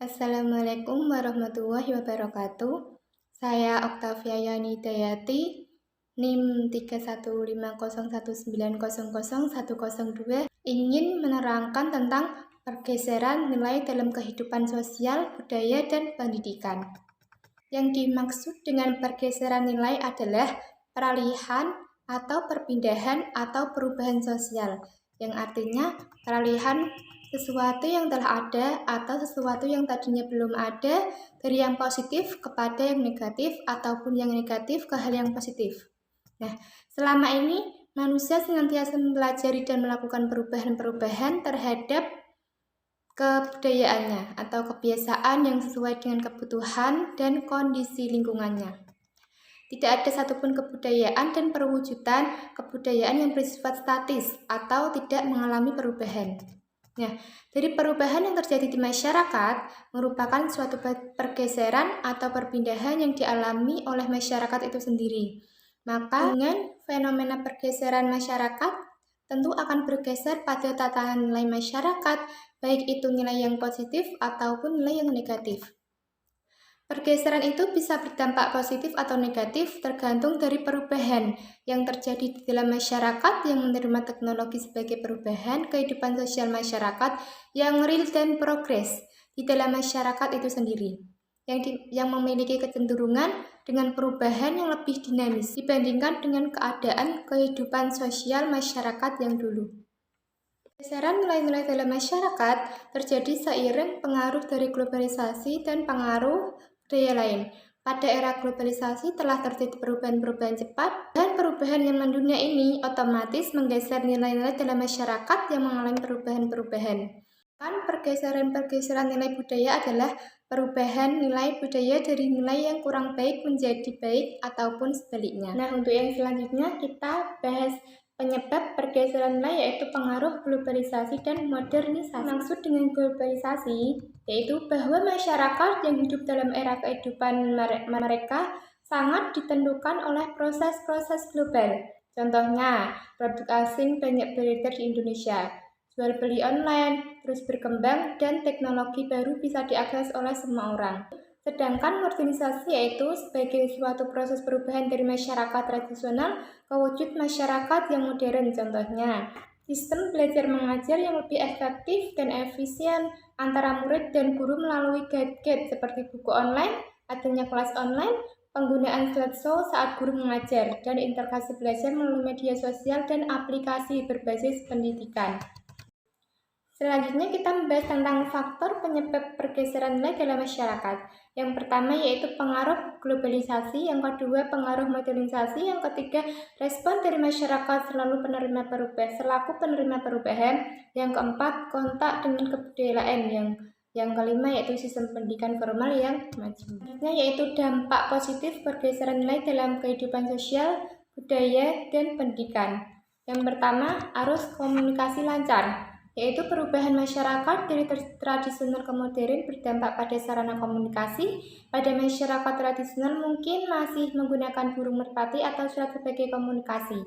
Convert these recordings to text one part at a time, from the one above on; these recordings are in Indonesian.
Assalamualaikum warahmatullahi wabarakatuh. Saya Oktavia Yani Dayati, NIM 31501900102, ingin menerangkan tentang pergeseran nilai dalam kehidupan sosial, budaya, dan pendidikan. Yang dimaksud dengan pergeseran nilai adalah peralihan atau perpindahan atau perubahan sosial, yang artinya peralihan sesuatu yang telah ada atau sesuatu yang tadinya belum ada dari yang positif kepada yang negatif ataupun yang negatif ke hal yang positif. Nah, selama ini manusia senantiasa mempelajari dan melakukan perubahan-perubahan terhadap kebudayaannya atau kebiasaan yang sesuai dengan kebutuhan dan kondisi lingkungannya. Tidak ada satupun kebudayaan dan perwujudan kebudayaan yang bersifat statis atau tidak mengalami perubahan. Nah, dari perubahan yang terjadi di masyarakat merupakan suatu pergeseran atau perpindahan yang dialami oleh masyarakat itu sendiri. Maka dengan fenomena pergeseran masyarakat tentu akan bergeser pada tatanan nilai masyarakat, baik itu nilai yang positif ataupun nilai yang negatif. Pergeseran itu bisa berdampak positif atau negatif tergantung dari perubahan yang terjadi di dalam masyarakat yang menerima teknologi sebagai perubahan kehidupan sosial masyarakat yang real dan progres di dalam masyarakat itu sendiri, yang memiliki kecenderungan dengan perubahan yang lebih dinamis dibandingkan dengan keadaan kehidupan sosial masyarakat yang dulu. Pergeseran nilai-nilai dalam masyarakat terjadi seiring pengaruh dari globalisasi dan pengaruh budaya lain. Pada era globalisasi telah terjadi perubahan-perubahan cepat, dan perubahan yang mendunia ini otomatis menggeser nilai-nilai dalam masyarakat yang mengalami perubahan-perubahan. Kan pergeseran-pergeseran nilai budaya adalah perubahan nilai budaya dari nilai yang kurang baik menjadi baik ataupun sebaliknya. Nah, untuk yang selanjutnya kita bahas penyebab pergeseran nilai, yaitu pengaruh globalisasi dan modernisasi. Maksud dengan globalisasi yaitu bahwa masyarakat yang hidup dalam era kehidupan mereka sangat ditentukan oleh proses-proses global. Contohnya, produk asing banyak beredar di Indonesia, jual beli online terus berkembang, dan teknologi baru bisa diakses oleh semua orang. Sedangkan modernisasi yaitu sebagai suatu proses perubahan dari masyarakat tradisional ke wujud masyarakat yang modern. Contohnya, sistem belajar mengajar yang lebih efektif dan efisien antara murid dan guru melalui gadget seperti buku online, adanya kelas online, penggunaan slideshow saat guru mengajar, dan interaksi belajar melalui media sosial dan aplikasi berbasis pendidikan. Selanjutnya kita membahas tentang faktor penyebab pergeseran nilai dalam masyarakat. Yang pertama yaitu pengaruh globalisasi, yang kedua pengaruh modernisasi, yang ketiga respon dari masyarakat selaku penerima perubahan, yang keempat kontak dengan kebudayaan, yang kelima yaitu sistem pendidikan formal yang maju. Selanjutnya yaitu dampak positif pergeseran nilai dalam kehidupan sosial, budaya, dan pendidikan. Yang pertama, arus komunikasi lancar, yaitu perubahan masyarakat dari tradisional ke modern berdampak pada sarana komunikasi. Pada masyarakat tradisional mungkin masih menggunakan burung merpati atau surat sebagai komunikasi.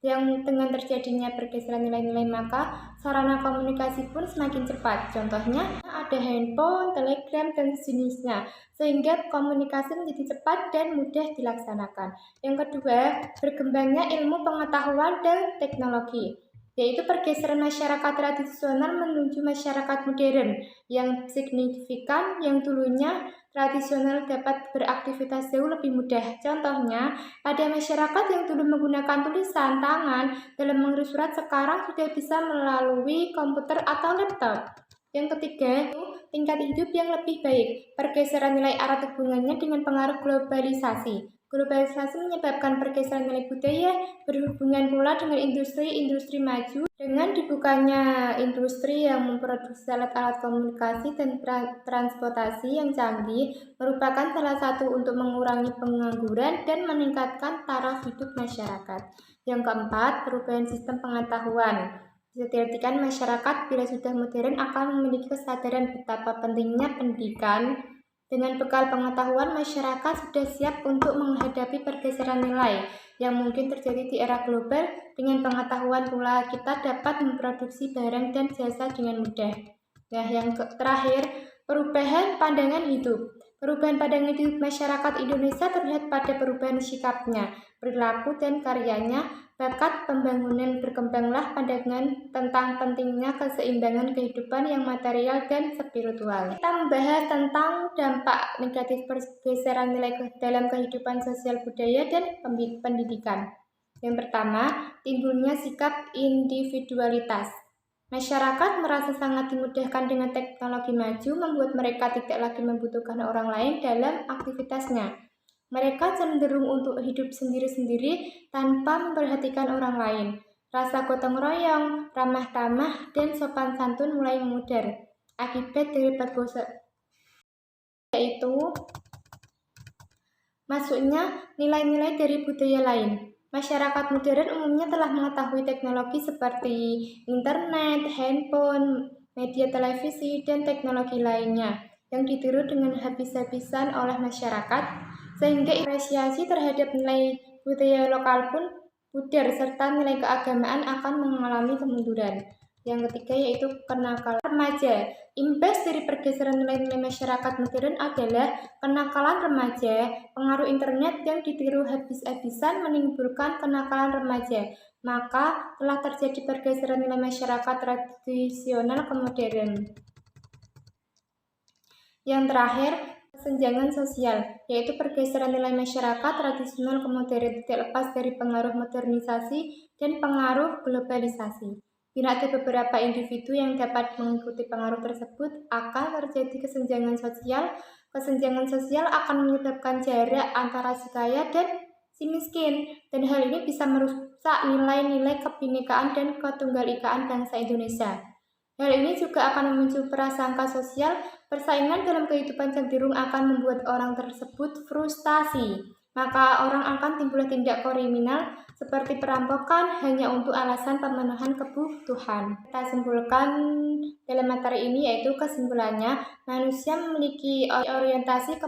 Yang dengan terjadinya pergeseran nilai-nilai maka sarana komunikasi pun semakin cepat. Contohnya ada handphone, telegram, dan sejenisnya, sehingga komunikasi menjadi cepat dan mudah dilaksanakan. Yang kedua, berkembangnya ilmu pengetahuan dan teknologi, yaitu pergeseran masyarakat tradisional menuju masyarakat modern yang signifikan. Yang dulunya tradisional dapat beraktivitas jauh lebih mudah. Contohnya, pada masyarakat yang dulu menggunakan tulisan tangan dalam mengurus surat, sekarang sudah bisa melalui komputer atau laptop. Yang ketiga, tingkat hidup yang lebih baik. Pergeseran nilai erat hubungannya dengan pengaruh globalisasi. Globalisasi menyebabkan pergeseran nilai budaya, berhubungan pula dengan industri-industri maju. Dengan dibukanya industri yang memproduksi alat-alat komunikasi dan transportasi yang canggih, merupakan salah satu untuk mengurangi pengangguran dan meningkatkan taraf hidup masyarakat. Yang keempat, perubahan sistem pengetahuan. Bisa diartikan masyarakat bila sudah modern akan memiliki kesadaran betapa pentingnya pendidikan. Dengan bekal pengetahuan, masyarakat sudah siap untuk menghadapi pergeseran nilai yang mungkin terjadi di era global. Dengan pengetahuan pula kita dapat memproduksi barang dan jasa dengan mudah. Nah, yang terakhir, Perubahan pandangan hidup. Perubahan pandangan hidup masyarakat Indonesia terlihat pada perubahan sikapnya, perilaku dan karyanya. Bakat pembangunan berkembanglah pandangan tentang pentingnya keseimbangan kehidupan yang material dan spiritual. Kita membahas tentang dampak negatif pergeseran nilai dalam kehidupan sosial budaya dan pendidikan. Yang pertama, timbulnya sikap individualitas. Masyarakat merasa sangat dimudahkan dengan teknologi maju, membuat mereka tidak lagi membutuhkan orang lain dalam aktivitasnya. Mereka cenderung untuk hidup sendiri-sendiri tanpa memperhatikan orang lain. Rasa gotong royong, ramah tamah, dan sopan santun mulai memudar. Akibat dari pergeseran yaitu masuknya nilai-nilai dari budaya lain. Masyarakat modern umumnya telah mengetahui teknologi seperti internet, handphone, media televisi, dan teknologi lainnya yang ditiru dengan habis-habisan oleh masyarakat, sehingga apresiasi terhadap nilai budaya lokal pun pudar serta nilai keagamaan akan mengalami kemunduran. Yang ketiga yaitu kenakalan remaja. Imbas dari pergeseran nilai-nilai masyarakat modern adalah kenakalan remaja. Pengaruh internet yang ditiru habis-habisan menimbulkan kenakalan remaja. Maka telah terjadi pergeseran nilai masyarakat tradisional ke modern. Yang terakhir, kesenjangan sosial, yaitu pergeseran nilai masyarakat tradisional ke modern tidak lepas dari pengaruh modernisasi dan pengaruh globalisasi. Bila ada beberapa individu yang dapat mengikuti pengaruh tersebut, akan terjadi kesenjangan sosial. Kesenjangan sosial akan menyebabkan jarak antara si kaya dan si miskin, dan hal ini bisa merusak nilai-nilai kebinekaan dan ketunggal-ikaan bangsa Indonesia. Hal ini juga akan memicu prasangka sosial. Persaingan dalam kehidupan cenderung akan membuat orang tersebut frustasi. Maka orang akan timbul tindak kriminal seperti perampokan hanya untuk alasan pemenuhan kebutuhan. Kita simpulkan dalam materi ini yaitu kesimpulannya, manusia memiliki orientasi ke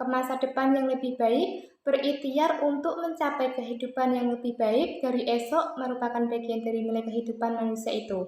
masa depan yang lebih baik, berikhtiar untuk mencapai kehidupan yang lebih baik dari esok merupakan bagian dari nilai kehidupan manusia itu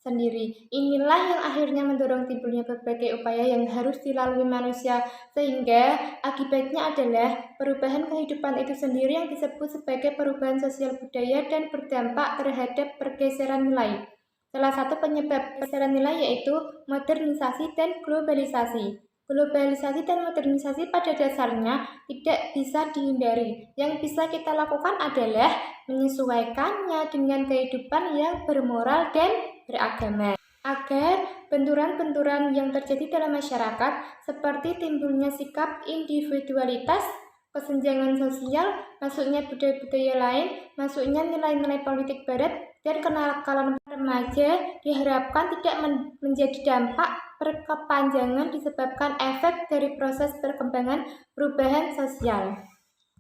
sendiri. Inilah yang akhirnya mendorong timbulnya berbagai upaya yang harus dilalui manusia, sehingga akibatnya adalah perubahan kehidupan itu sendiri yang disebut sebagai perubahan sosial budaya dan berdampak terhadap pergeseran nilai. Salah satu penyebab pergeseran nilai yaitu modernisasi dan globalisasi. Globalisasi dan modernisasi pada dasarnya tidak bisa dihindari. Yang bisa kita lakukan adalah menyesuaikannya dengan kehidupan yang bermoral dan beragama, agar benturan-benturan yang terjadi dalam masyarakat seperti timbulnya sikap individualitas, kesenjangan sosial, masuknya budaya-budaya lain, masuknya nilai-nilai politik barat, dan kenakalan remaja diharapkan tidak menjadi dampak berkepanjangan disebabkan efek dari proses perkembangan perubahan sosial.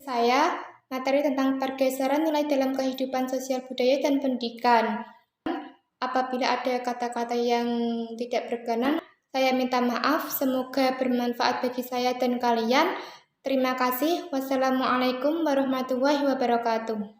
Saya materi tentang pergeseran nilai dalam kehidupan sosial budaya dan pendidikan. Apabila ada kata-kata yang tidak berkenan, saya minta maaf. Semoga bermanfaat bagi saya dan kalian. Terima kasih. Wassalamualaikum warahmatullahi wabarakatuh.